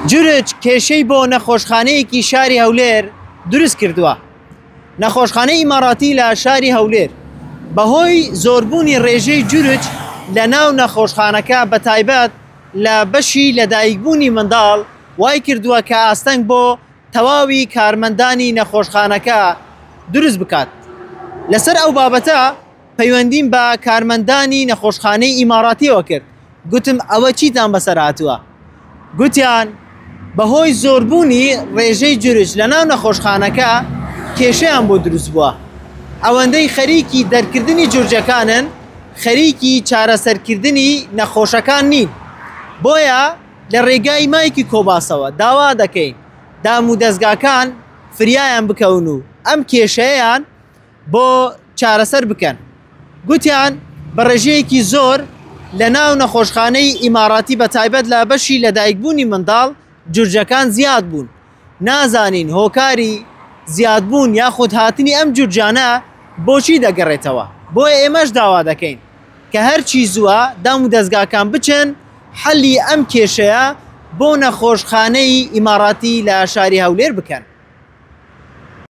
جورج کێشەی بۆ نەخۆشخانەیەکی شاری هەولێر دروست کردووە. نەخۆشخانەی ئیماراتی لە شاری هەولێر بەهۆی زۆربوونی ڕێژەی جورج لە ناو نەخۆشخانەکە بە تایبەت لە بەشی لەدایکبوونی منداڵ وای کردووە کە ئاستەنگ بۆ تەواوی کارمەندانی نەخۆشخانەکە دروست بکات. لەسەر ئەو بابەتە پەیوەندیم بە کارمەندانی نەخۆشخانەی ئیماراتیەوە کرد. گوتم ئەوە چیتان بەسەر هاتووە؟ گوتیان بەهۆی زۆربوونی ڕێژەی جورج لە ناو نەخۆشخانەکە کێشەیان بۆ دروست بووە. ئەوەندەی خەریکی دەرکردنی جورجەکانن، خەریکی چارەسەرکردنی نەخۆشەکان نین. بۆیە لە ڕێگای مایکی کۆباسەوە داوا دەکەین دام و دەستگاکان فریایان بکەون و ئەم کێشەیەیان بۆ چارەسەر بکەن. گوتیان بە ڕێژەیەکی زۆر لە ناو نەخۆشخانەی ئیماراتی بە تایبەت لە بەشی لەدایکبوونی منداڵ جورجەکان زیاد بوون. نازانین هۆکاری زیادبوون یاخود هاتنی ئەم جورجانە بۆچی دەگەڕێتەوە. بۆیە ئێمەش داوا دەکەین کە هەرچی زووە دام و دەستگاکان بچن حەلی ئەم کێشەیە بۆ نەخۆشخانەی ئیماراتی لە شاری هەولێر بکەن.